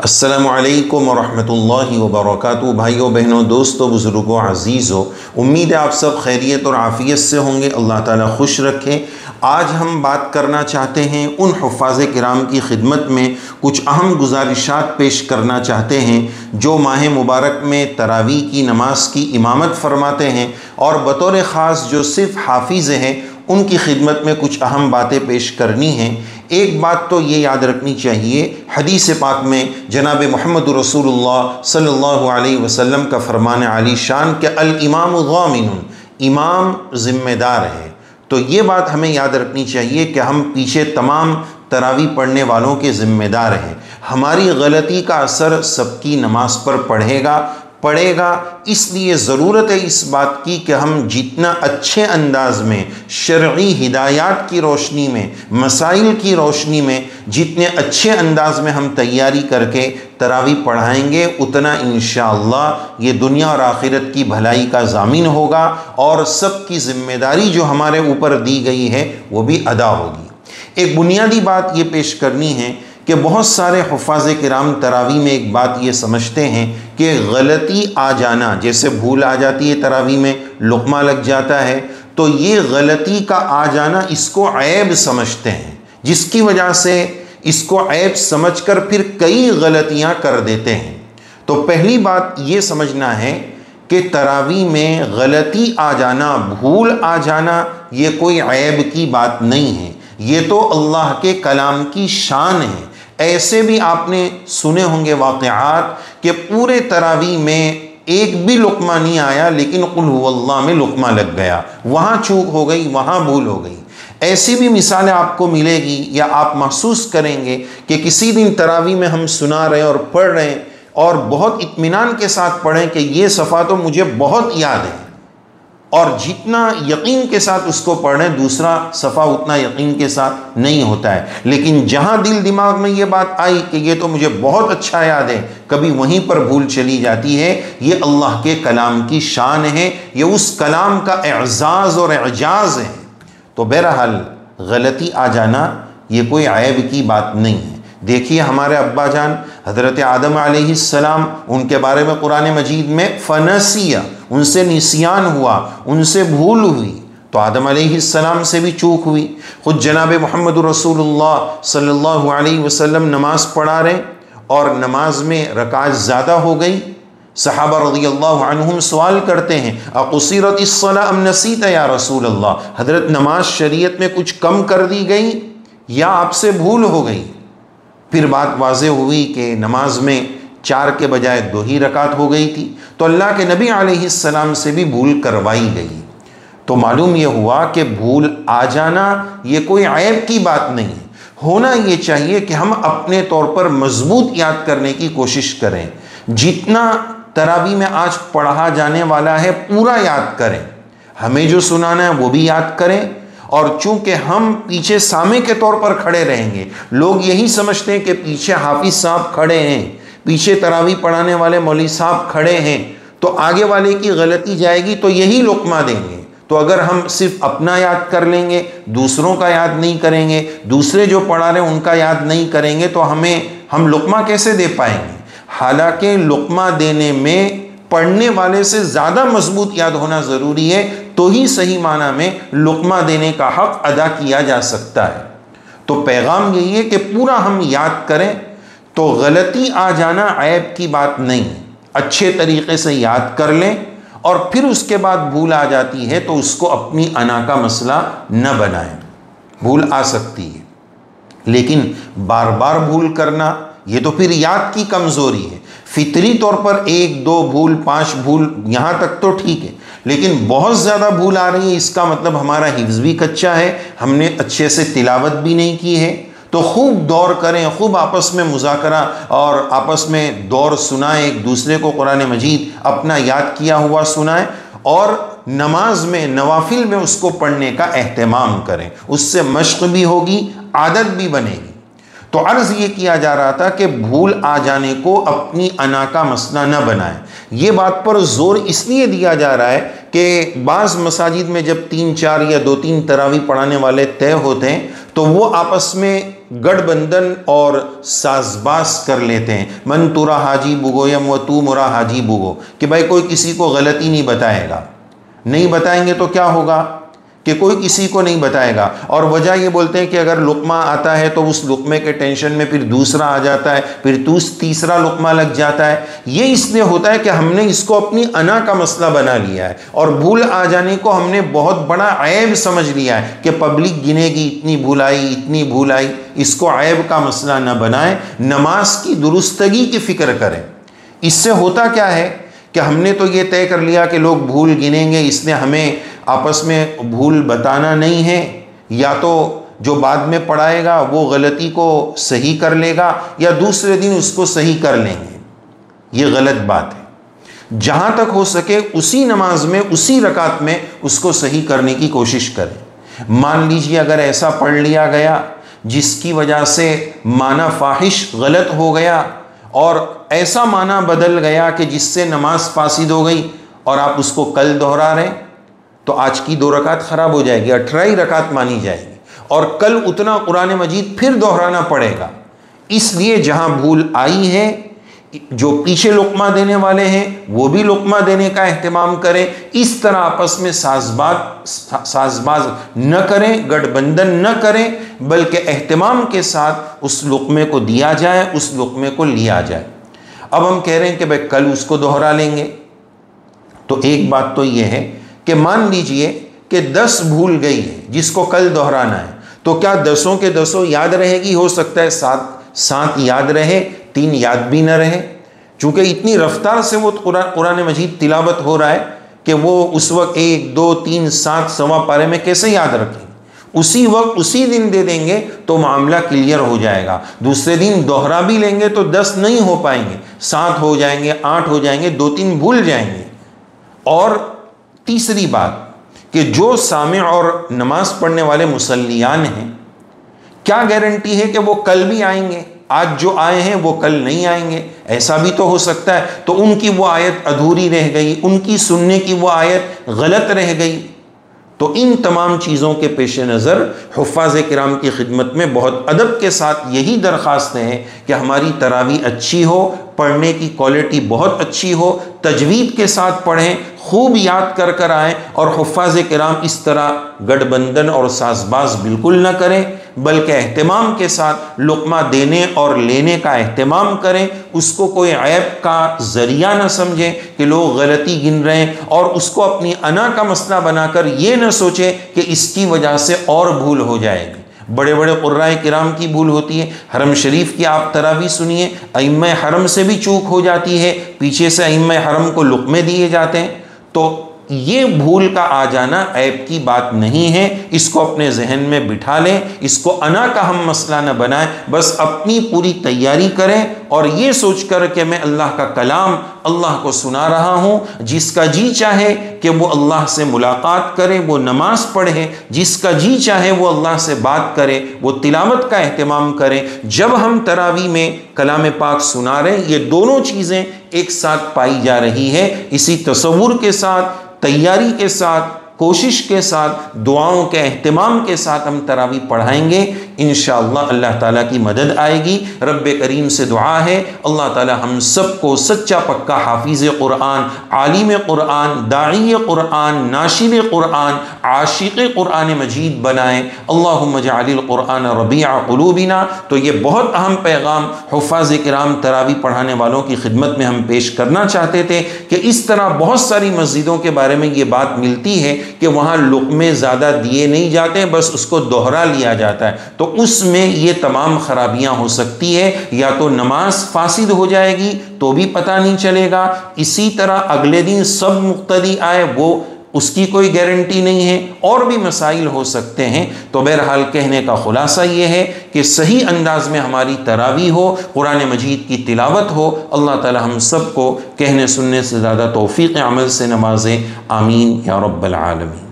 السلام علیکم ورحمۃ اللہ وبرکاتہ۔ بھائیوں بہنوں دوستوں بزرگوں عزیزوں، امید ہے آپ سب خیریت اور عافیت سے ہوں گے، اللہ تعالیٰ خوش رکھے۔ آج ہم بات کرنا چاہتے ہیں ان حفاظ کرام کی خدمت میں کچھ اہم گزارشات پیش کرنا چاہتے ہیں جو ماہ مبارک میں تراویح کی نماز کی امامت فرماتے ہیں، اور بطور خاص جو صرف حافظ ہیں ان کی خدمت میں کچھ اہم باتیں پیش کرنی ہیں۔ ایک بات تو یہ یاد رکھنی چاہیے، حدیث پاک میں جناب محمد رسول اللہ صلی اللہ علیہ وسلم کا فرمان عالی شان کہ الامام ضامن، امام ذمہ دار ہے۔ تو یہ بات ہمیں یاد رکھنی چاہیے کہ ہم پیچھے تمام تراویح پڑھنے والوں کے ذمہ دار ہیں۔ ہماری غلطی کا اثر سب کی نماز پر پڑے گا، اس لیے ضرورت ہے اس بات کی کہ ہم جتنا اچھے انداز میں شرعی ہدایات کی روشنی میں، مسائل کی روشنی میں جتنے اچھے انداز میں ہم تیاری کر کے تراویح پڑھائیں گے، اتنا انشاءاللہ یہ دنیا اور آخرت کی بھلائی کا ضامن ہوگا، اور سب کی ذمہ داری جو ہمارے اوپر دی گئی ہے وہ بھی ادا ہوگی۔ ایک بنیادی بات یہ پیش کرنی ہے کہ بہت سارے حفاظ کرام تراویح میں ایک بات یہ سمجھتے ہیں کہ غلطی آ جانا، جیسے بھول آ جاتی ہے تراویح میں، لقمہ لگ جاتا ہے، تو یہ غلطی کا آ جانا اس کو عیب سمجھتے ہیں، جس کی وجہ سے اس کو عیب سمجھ کر پھر کئی غلطیاں کر دیتے ہیں۔ تو پہلی بات یہ سمجھنا ہے کہ تراویح میں غلطی آ جانا، بھول آ جانا، یہ کوئی عیب کی بات نہیں ہے، یہ تو اللہ کے کلام کی شان ہے۔ ایسے بھی آپ نے سنے ہوں گے واقعات کہ پورے تراویح میں ایک بھی لقمہ نہیں آیا، لیکن قل هو اللہ میں لقمہ لگ گیا، وہاں چوک ہو گئی، وہاں بھول ہو گئی۔ ایسی بھی مثالیں آپ کو ملے گی، یا آپ محسوس کریں گے کہ کسی دن تراویح میں ہم سنا رہے ہیں اور پڑھ رہے ہیں، اور بہت اطمینان کے ساتھ پڑھیں کہ یہ صفحہ تو مجھے بہت یاد ہے، اور جتنا یقین کے ساتھ اس کو پڑھ رہے ہیں دوسرا صفحہ اتنا یقین کے ساتھ نہیں ہوتا ہے، لیکن جہاں دل دماغ میں یہ بات آئی کہ یہ تو مجھے بہت اچھا یاد ہے، کبھی وہیں پر بھول چلی جاتی ہے۔ یہ اللہ کے کلام کی شان ہے، یہ اس کلام کا اعزاز اور اعجاز ہے۔ تو بہرحال غلطی آ جانا یہ کوئی عیب کی بات نہیں ہے۔ دیکھیے ہمارے ابا جان حضرت آدم علیہ السلام، ان کے بارے میں قرآن مجید میں فنسیہ، ان سے نسیان ہوا، ان سے بھول ہوئی، تو آدم علیہ السلام سے بھی چوک ہوئی۔ خود جناب محمد رسول اللہ صلی اللہ علیہ وسلم نماز پڑھا رہے اور نماز میں رکعت زیادہ ہو گئی، صحابہ رضی اللہ عنہم سوال کرتے ہیں اقصرت الصلاۃ ام نسیت یا رسول اللہ، حضرت نماز شریعت میں کچھ کم کر دی گئی یا آپ سے بھول ہو گئی؟ پھر بات واضح ہوئی کہ نماز میں 4 کے بجائے 2 ہی رکعت ہو گئی تھی، تو اللہ کے نبی علیہ السلام سے بھی بھول کروائی گئی۔ تو معلوم یہ ہوا کہ بھول آ جانا یہ کوئی عیب کی بات نہیں ہے۔ ہونا یہ چاہیے کہ ہم اپنے طور پر مضبوط یاد کرنے کی کوشش کریں، جتنا تراویح میں آج پڑھا جانے والا ہے پورا یاد کریں، ہمیں جو سنانا ہے وہ بھی یاد کریں، اور چونکہ ہم پیچھے سامع کے طور پر کھڑے رہیں گے، لوگ یہی سمجھتے ہیں کہ پیچھے حافظ صاحب کھڑے ہیں، پیچھے تراویح پڑھانے والے مولوی صاحب کھڑے ہیں، تو آگے والے کی غلطی جائے گی تو یہی لقمہ دیں گے۔ تو اگر ہم صرف اپنا یاد کر لیں گے، دوسروں کا یاد نہیں کریں گے، دوسرے جو پڑھا رہے ہیں ان کا یاد نہیں کریں گے، تو ہم لقمہ کیسے دے پائیں گے؟ حالانکہ لقمہ دینے میں پڑھنے والے سے زیادہ مضبوط یاد ہونا ضروری ہے، تو ہی صحیح معنی میں لقمہ دینے کا حق ادا کیا جا سکتا ہے۔ تو پیغام یہی ہے کہ پورا ہم یاد کریں، تو غلطی آ جانا عیب کی بات نہیں ہے، اچھے طریقے سے یاد کر لیں، اور پھر اس کے بعد بھول آ جاتی ہے تو اس کو اپنی انا کا مسئلہ نہ بنائیں۔ بھول آ سکتی ہے، لیکن بار بار بھول کرنا یہ تو پھر یاد کی کمزوری ہے۔ فطری طور پر 1 2 بھول 5 بھول یہاں تک تو ٹھیک ہے، لیکن بہت زیادہ بھول آ رہی ہے، اس کا مطلب ہمارا حفظ بھی کچا ہے، ہم نے اچھے سے تلاوت بھی نہیں کی ہے۔ تو خوب دور کریں، خوب آپس میں مذاکرہ اور آپس میں دور سنائیں، ایک دوسرے کو قرآن مجید اپنا یاد کیا ہوا سنائیں، اور نماز میں نوافل میں اس کو پڑھنے کا اہتمام کریں، اس سے مشق بھی ہوگی، عادت بھی بنے گی۔ تو عرض یہ کیا جا رہا تھا کہ بھول آ جانے کو اپنی انا کا مسئلہ نہ بنائیں۔ یہ بات پر زور اس لیے دیا جا رہا ہے کہ بعض مساجد میں جب 3 4 یا 2 3 تراویح پڑھانے والے طے ہوتے ہیں تو وہ آپس میں گڑھ بندن اور ساز باز کر لیتے ہیں. من تورا حاجی بگویم و تو مرا حاجی بگو، کہ بھائی کوئی کسی کو غلطی نہیں بتائے گا. نہیں بتائیں گے تو کیا ہوگا کہ کوئی کسی کو نہیں بتائے گا. اور وجہ یہ بولتے ہیں کہ اگر لقمہ آتا ہے تو اس لقمے کے ٹینشن میں پھر دوسرا آ جاتا ہے، پھر تیسرا لقمہ لگ جاتا ہے. یہ اس لیے ہوتا ہے کہ ہم نے اس کو اپنی انا کا مسئلہ بنا لیا ہے، اور بھول آ جانے کو ہم نے بہت بڑا عیب سمجھ لیا ہے کہ پبلک گنے گی اتنی بھول آئی. اس کو عیب کا مسئلہ نہ بنائیں، نماز کی درستگی کی فکر کریں. اس سے ہوتا کیا ہے کہ ہم نے تو یہ طے کر لیا کہ لوگ بھول گنیں گے، اس لیے ہمیں آپس میں بھول بتانا نہیں ہے. یا تو جو بعد میں پڑھائے گا وہ غلطی کو صحیح کر لے گا، یا دوسرے دن اس کو صحیح کر لیں گے. یہ غلط بات ہے. جہاں تک ہو سکے اسی نماز میں، اسی رکعت میں اس کو صحیح کرنے کی کوشش کریں. مان لیجیے اگر ایسا پڑھ لیا گیا جس کی وجہ سے معنی فاحش غلط ہو گیا، اور ایسا معنی بدل گیا کہ جس سے نماز فاسد ہو گئی، اور آپ اس کو کل دہرا رہے ہیں، تو آج کی 2 رکعت خراب ہو جائے گی، 18 رکعت مانی جائے گی، اور کل اتنا قرآن مجید پھر دہرانا پڑے گا. اس لیے جہاں بھول آئی ہے، جو پیچھے لقمہ دینے والے ہیں وہ بھی لقمہ دینے کا اہتمام کریں. اس طرح آپس میں ساز باز نہ کریں، گٹھ بندھن نہ کریں، بلکہ اہتمام کے ساتھ اس لقمے کو دیا جائے، اس لقمے کو لیا جائے. اب ہم کہہ رہے ہیں کہ بھائی کل اس کو دہرا لیں گے. تو ایک بات تو یہ ہے کہ مان لیجئے کہ 10 بھول گئی ہے جس کو کل دہرانا ہے، تو کیا 10 کے 10 یاد رہے گی؟ ہو سکتا ہے 7 یاد رہے، 3 یاد بھی نہ رہے. چونکہ اتنی رفتار سے وہ قرآن مجید تلاوت ہو رہا ہے کہ وہ اس وقت 1 2 3 7 سوا پارے میں کیسے یاد رکھیں؟ اسی وقت اسی دن دے دیں گے تو معاملہ کلیئر ہو جائے گا. دوسرے دن دوہرا بھی لیں گے تو 10 نہیں ہو پائیں گے، 7 ہو جائیں گے، 8 ہو جائیں گے، 2-3 بھول جائیں گے. اور تیسری بات کہ جو سامع اور نماز پڑھنے والے مصلیان ہیں، کیا گارنٹی ہے کہ وہ کل بھی آئیں گے؟ آج جو آئے ہیں وہ کل نہیں آئیں گے، ایسا بھی تو ہو سکتا ہے. تو ان کی وہ آیت ادھوری رہ گئی، ان کی سننے کی وہ آیت غلط رہ گئی. تو ان تمام چیزوں کے پیش نظر حفاظ کرام کی خدمت میں بہت ادب کے ساتھ یہی درخواستیں ہیں کہ ہماری تراویح اچھی ہو، پڑھنے کی کوالٹی بہت اچھی ہو، تجوید کے ساتھ پڑھیں، خوب یاد کر آئیں. اور حفاظ کرام اس طرح گٹھ بندھن اور ساز باز بالکل نہ کریں، بلکہ اہتمام کے ساتھ لقمہ دینے اور لینے کا اہتمام کریں. اس کو کوئی عیب کا ذریعہ نہ سمجھیں کہ لوگ غلطی گن رہے ہیں، اور اس کو اپنی انا کا مسئلہ بنا کر یہ نہ سوچیں کہ اس کی وجہ سے اور بھول ہو جائے گی. بڑے بڑے قرائے کرام کی بھول ہوتی ہے. حرم شریف کی آپ تراویح سنیے، ائمہ حرم سے بھی چوک ہو جاتی ہے، پیچھے سے ائمہ حرم کو لقمے دیے جاتے ہیں. تو یہ بھول کا آ جانا عیب کی بات نہیں ہے. اس کو اپنے ذہن میں بٹھا لیں، اس کو انا کا ہم مسئلہ نہ بنائیں. بس اپنی پوری تیاری کریں، اور یہ سوچ کر کہ میں اللہ کا کلام اللہ کو سنا رہا ہوں. جس کا جی چاہے کہ وہ اللہ سے ملاقات کرے وہ نماز پڑھے، جس کا جی چاہے وہ اللہ سے بات کرے وہ تلاوت کا اہتمام کرے. جب ہم تراویح میں کلام پاک سنا رہے ہیں، یہ دونوں چیزیں ایک ساتھ پائی جا رہی ہے. اسی تصور کے ساتھ، تیاری کے ساتھ، کوشش کے ساتھ، دعاؤں کے اہتمام کے ساتھ ہم تراویح پڑھائیں گے. انشاءاللہ اللہ تعالیٰ کی مدد آئے گی. رب کریم سے دعا ہے اللہ تعالیٰ ہم سب کو سچا پکا حافظ قرآن، عالم قرآن، داعی قرآن، ناشر قرآن، عاشق قرآن مجید بنائیں. اللہم اجعل القرآن ربیع قلوبنا. تو یہ بہت اہم پیغام حفاظ کرام تراویح پڑھانے والوں کی خدمت میں ہم پیش کرنا چاہتے تھے کہ اس طرح بہت ساری مسجدوں کے بارے میں یہ بات ملتی ہے کہ وہاں لقمے زیادہ دیے نہیں جاتے، بس اس کو دوہرا لیا جاتا ہے. تو اس میں یہ تمام خرابیاں ہو سکتی ہے. یا تو نماز فاسد ہو جائے گی تو بھی پتہ نہیں چلے گا، اسی طرح اگلے دن سب مقتدی آئے وہ اس کی کوئی گارنٹی نہیں ہے، اور بھی مسائل ہو سکتے ہیں. تو بہرحال کہنے کا خلاصہ یہ ہے کہ صحیح انداز میں ہماری تراویح ہو، قرآن مجید کی تلاوت ہو. اللہ تعالی ہم سب کو کہنے سننے سے زیادہ توفیق عمل سے نوازے. آمین یا رب العالمین.